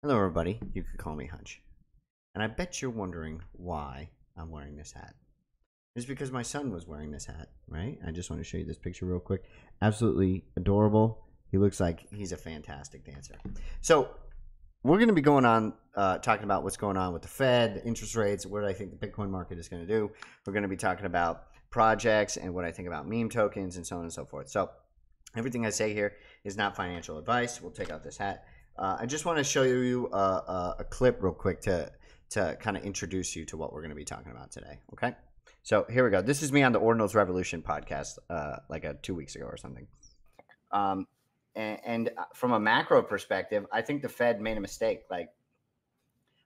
Hello, everybody. You could call me Hunch. And I bet you're wondering why I'm wearing this hat. It's because my son was wearing this hat, right? I just want to show you this picture real quick. Absolutely adorable. He looks like he's a fantastic dancer. So we're going to be going on talking about what's going on with the Fed, interest rates, what I think the Bitcoin market is going to do. We're going to be talking about projects and what I think about meme tokens and so on and so forth. So everything I say here is not financial advice. We'll take out this hat. I just want to show you a clip real quick to kind of introduce you to what we're going to be talking about today. Okay, so here we go. This is me on the Ordinals Revolution podcast, like 2 weeks ago or something. And from a macro perspective, I think the Fed made a mistake. Like,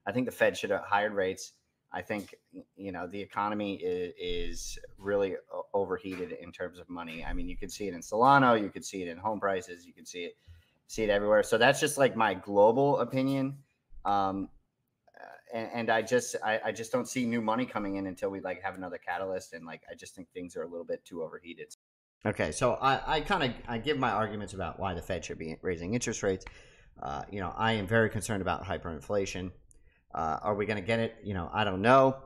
I think the Fed should have hired rates. I think, you know, the economy is really overheated in terms of money. I mean, you could see it in Solana, you could see it in home prices, you could see it everywhere. So that's just like my global opinion. And I just don't see new money coming in until we like have another catalyst. And like, I just think things are a little bit too overheated. Okay. So I give my arguments about why the Fed should be raising interest rates. You know, I am very concerned about hyperinflation. Are we going to get it? You know, I don't know.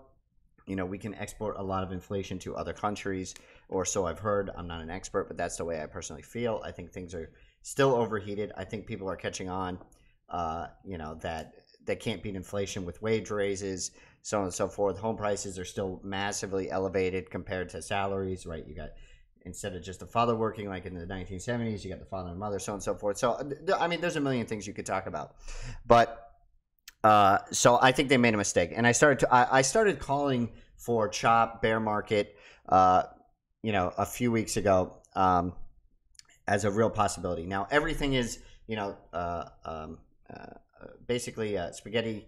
You know, we can export a lot of inflation to other countries, or so I've heard. I'm not an expert, but that's the way I personally feel. I think things are still overheated. I think people are catching on, you know, that they can't beat inflation with wage raises, so on and so forth. Home prices are still massively elevated compared to salaries, right? You got, instead of just the father working like in the 1970s, you got the father and mother, so on and so forth. So, I mean, there's a million things you could talk about. But so I think they made a mistake. And I started calling for chop, bear market, you know, a few weeks ago, as a real possibility. Now, everything is, you know, basically spaghetti.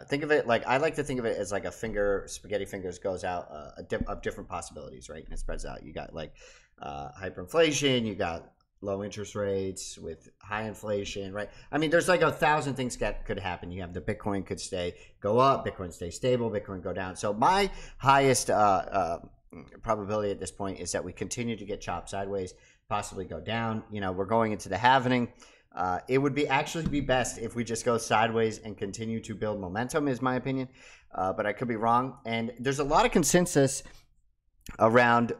Think of it like, I like to think of it as like a finger, spaghetti fingers goes out of different possibilities, right? And it spreads out. You got like hyperinflation, you got low interest rates with high inflation, right? I mean, there's like 1,000 things that could happen. You have the Bitcoin could go up, Bitcoin stay stable, Bitcoin go down. So my highest probability at this point is that we continue to get chopped sideways, possibly go down. You know, we're going into the halvening. It would actually be best if we just go sideways and continue to build momentum, is my opinion. But I could be wrong. And there's a lot of consensus around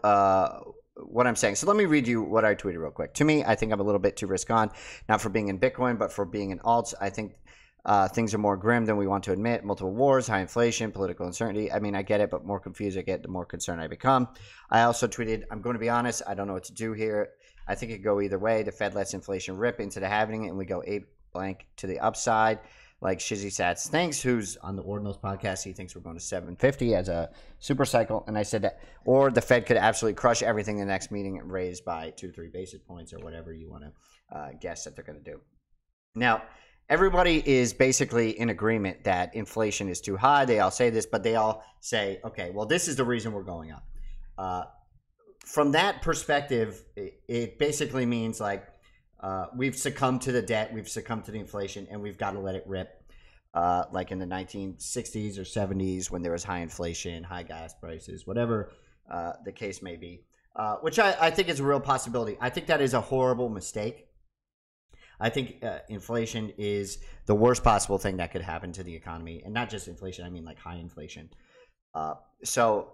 what I'm saying. So let me read you what I tweeted real quick. To me, I think I'm a little bit too risk on, not for being in Bitcoin, but for being in alts. I think things are more grim than we want to admit. Multiple wars, high inflation, political uncertainty. I mean, I get it, but more confused I get, the more concerned I become. I also tweeted, I'm going to be honest, I don't know what to do here. I think it could go either way. The Fed lets inflation rip into the halving and we go ape blank to the upside. Like Shizzy Sats thinks, who's on the Ordinals podcast, he thinks we're going to 750 as a super cycle. And I said that, or the Fed could absolutely crush everything in the next meeting and raise by 2-3 basis points or whatever you want to guess that they're going to do. Now, everybody is basically in agreement that inflation is too high. They all say this, but they all say, okay, well, this is the reason we're going up. From that perspective, it basically means like we've succumbed to the debt, we've succumbed to the inflation, and we've got to let it rip. Like in the 1960s or 70s when there was high inflation, high gas prices, whatever the case may be, which I think is a real possibility. I think that is a horrible mistake. I think inflation is the worst possible thing that could happen to the economy. And not just inflation, I mean like high inflation. So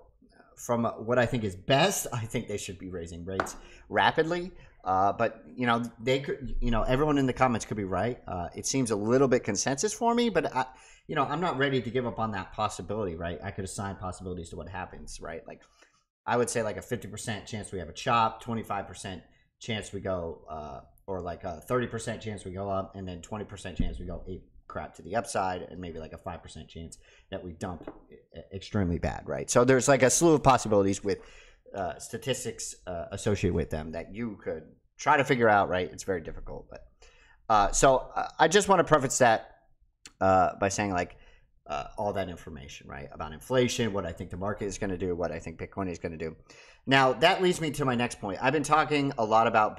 from what I think is best, I think they should be raising rates rapidly. But, you know, they could, you know, everyone in the comments could be right. It seems a little bit consensus for me, but, you know, I'm not ready to give up on that possibility, right? I could assign possibilities to what happens, right? Like, I would say like a 50% chance we have a chop, 25% chance we go, or like a 30% chance we go up, and then 20% chance we go ape crap to the upside, and maybe like a 5% chance that we dump extremely bad, right? So there's like a slew of possibilities with statistics associated with them that you could try to figure out, right? It's very difficult, but so I just want to preface that by saying like all that information, right, about inflation, what I think the market is going to do, what I think Bitcoin is going to do. Now that leads me to my next point. I've been talking a lot about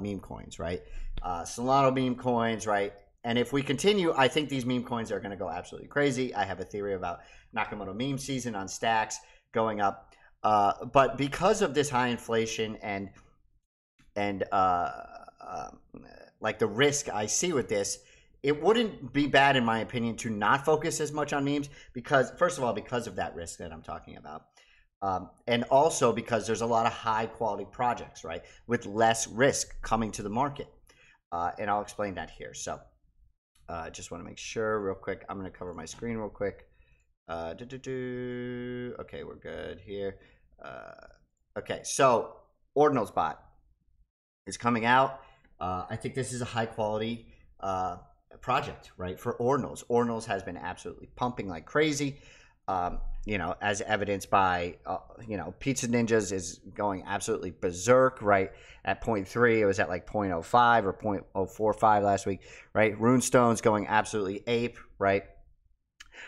meme coins, right? Solana meme coins, right? And if we continue, I think these meme coins are going to go absolutely crazy. I have a theory about Nakamoto meme season on stacks going up. But because of this high inflation and like the risk I see with this, it wouldn't be bad, in my opinion, to not focus as much on memes because, first of all, because of that risk that I'm talking about. And also because there's a lot of high quality projects, right, with less risk coming to the market. And I'll explain that here. So just want to make sure real quick. I'm going to cover my screen real quick. Okay, we're good here. Okay, so Ordinals bot is coming out. I think this is a high quality project, right, for Ordinals. Ordinals has been absolutely pumping like crazy. You know, as evidenced by, you know, Pizza Ninjas is going absolutely berserk, right? At 0.3, it was at like 0.05 or 0.045 last week, right? Runestone's going absolutely ape, right?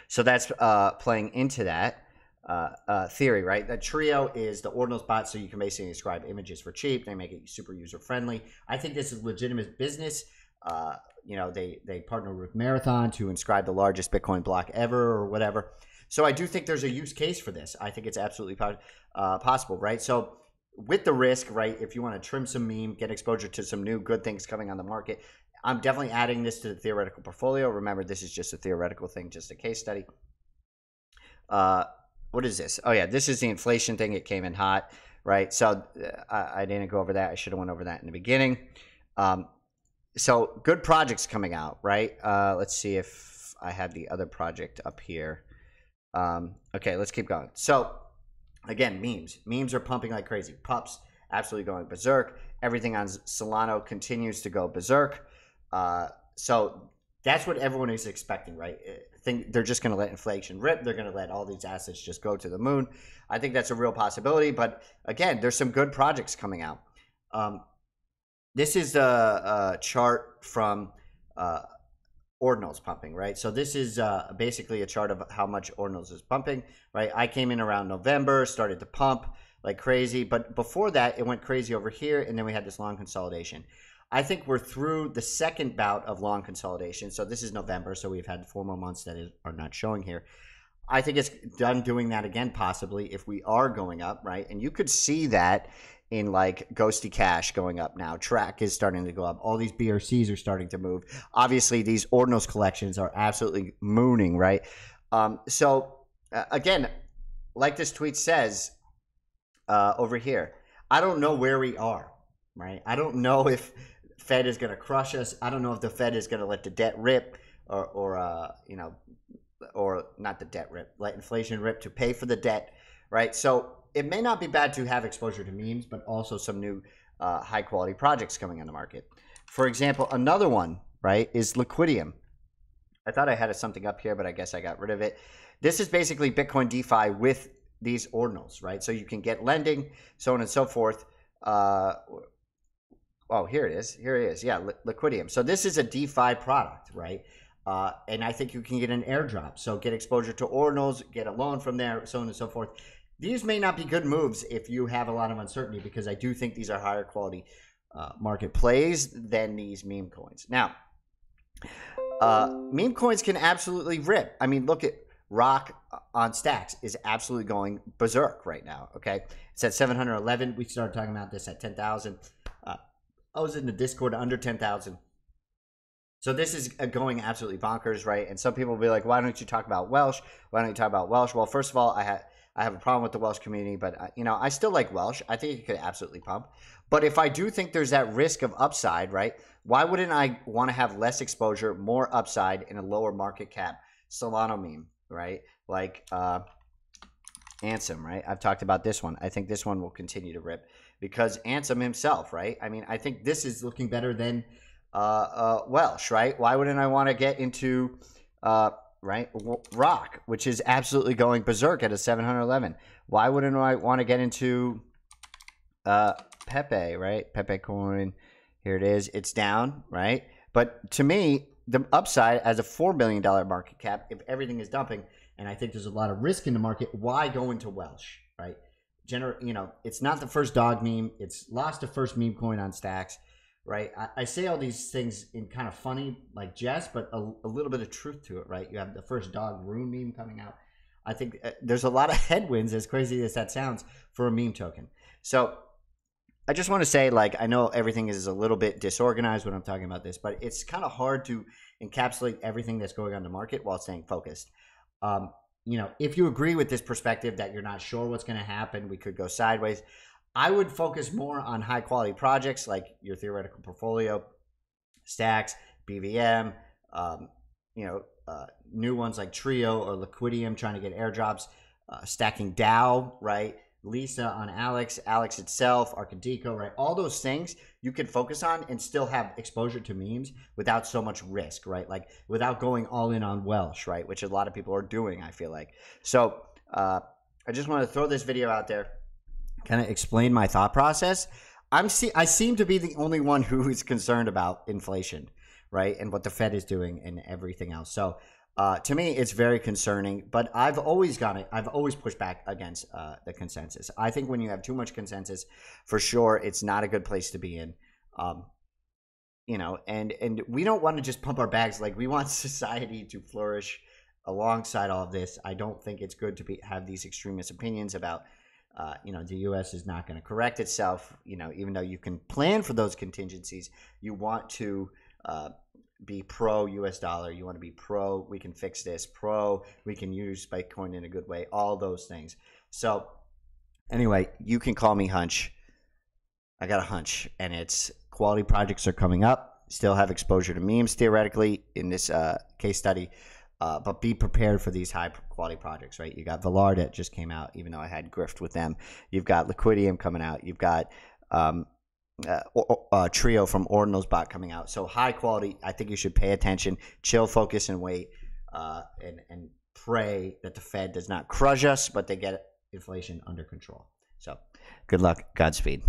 So that's playing into that theory, right? That Trio is the Ordinals bot, so you can basically describe images for cheap. They make it super user-friendly. I think this is legitimate business. You know, they partner with Marathon to inscribe the largest Bitcoin block ever or whatever. So I do think there's a use case for this. I think it's absolutely possible, right? So with the risk, right, if you want to trim some meme, get exposure to some new good things coming on the market, I'm definitely adding this to the theoretical portfolio. Remember, this is just a theoretical thing, just a case study. What is this? Oh, yeah, this is the inflation thing. It came in hot, right? So I didn't go over that. I should have went over that in the beginning. So good projects coming out, right? Let's see if I have the other project up here. Okay, let's keep going. So again, memes are pumping like crazy. Pups absolutely going berserk. Everything on Solana continues to go berserk. So that's what everyone is expecting, right? Think they're just going to let inflation rip. They're going to let all these assets just go to the moon. I think that's a real possibility. But again, there's some good projects coming out. This is a chart from Ordinals pumping, right? So this is basically a chart of how much Ordinals is pumping, right? I came in around November, started to pump like crazy, but before that, it went crazy over here, and then we had this long consolidation. I think we're through the second bout of long consolidation. So this is November, so we've had 4 more months that are not showing here. I think it's done doing that again, possibly, if we are going up, right? And you could see that in like Ghosty Cash going up now. TRAC is starting to go up. All these BRCs are starting to move. Obviously, these Ordinals collections are absolutely mooning, right? Again, like this tweet says over here, I don't know where we are, right? I don't know if Fed is going to crush us. I don't know if the Fed is going to let the debt rip or you know, or not the debt rip, let inflation rip to pay for the debt, right? So it may not be bad to have exposure to memes, but also some new high quality projects coming on the market. For example, another one, right, is Liquidum. I thought I had something up here, but I guess I got rid of it. This is basically Bitcoin DeFi with these ordinals, right? So you can get lending, so on and so forth. Oh, here it is. Here it is. Yeah, Liquidum. So this is a DeFi product, right? And I think you can get an airdrop. So get exposure to ordinals, get a loan from there, so on and so forth. These may not be good moves if you have a lot of uncertainty, because I do think these are higher quality market plays than these meme coins. Now, meme coins can absolutely rip. I mean, look at Rock on Stacks is absolutely going berserk right now, okay? It's at 711. We started talking about this at 10,000. I was in the Discord under 10,000. So this is going absolutely bonkers, right? And some people will be like, why don't you talk about Welsh? Why don't you talk about Welsh? Well, first of all, I have a problem with the Welsh community, but you know, I still like Welsh. I think it could absolutely pump. But if I do think there's that risk of upside, right? Why wouldn't I want to have less exposure, more upside in a lower market cap Solana meme, right? Like Ansem, right? I've talked about this one. I think this one will continue to rip because Ansem himself, right? I mean, I think this is looking better than Welsh, right? Why wouldn't I want to get into right, Rock, which is absolutely going berserk at a 711? Why wouldn't I want to get into Pepe, right? Pepe coin, here it is. It's down, right? But to me, the upside as a $4 billion market cap, if everything is dumping, and I think there's a lot of risk in the market, why go into Welsh, right? You know, it's not the first dog meme. It's lost the first meme coin on Stacks, right? I say all these things in kind of funny, like jest, but a little bit of truth to it, right? You have the first dog rune meme coming out. I think there's a lot of headwinds, as crazy as that sounds, for a meme token. So I just want to say, like, I know everything is a little bit disorganized when I'm talking about this, but it's kind of hard to encapsulate everything that's going on in the market while staying focused. You know, if you agree with this perspective that you're not sure what's going to happen, we could go sideways, I would focus more on high quality projects like your theoretical portfolio, stacks, BVM, you know, new ones like Trio or Liquidum trying to get airdrops, stacking DAO, right? Lisa on Alex, Alex itself, DIKO, right? All those things you can focus on and still have exposure to memes without so much risk, right? Like without going all in on Welsh, right? Which a lot of people are doing, I feel like. So I just want to throw this video out there, kind of explain my thought process. I seem to be the only one who is concerned about inflation, right? And what the Fed is doing and everything else. So to me, it's very concerning, but I've always pushed back against the consensus. I think when you have too much consensus, for sure, it's not a good place to be in. You know, and we don't want to just pump our bags. Like, we want society to flourish alongside all of this. I don't think it's good to have these extremist opinions about, you know, the U.S. is not going to correct itself. You know, even though you can plan for those contingencies, you want to be pro US dollar. You want to be pro we can fix this, pro we can use Bitcoin in a good way, all those things. So anyway, you can call me hunch. I got a hunch, and it's quality projects are coming up. Still have exposure to memes theoretically in this case study, but be prepared for these high quality projects, right? You got Valar that just came out, even though I had grift with them. You've got Liquidum coming out. You've got Trio from Ordinals bot coming out. So high quality. I think you should pay attention, chill, focus, and wait, and pray that the Fed does not crush us, but they get inflation under control. So good luck, Godspeed.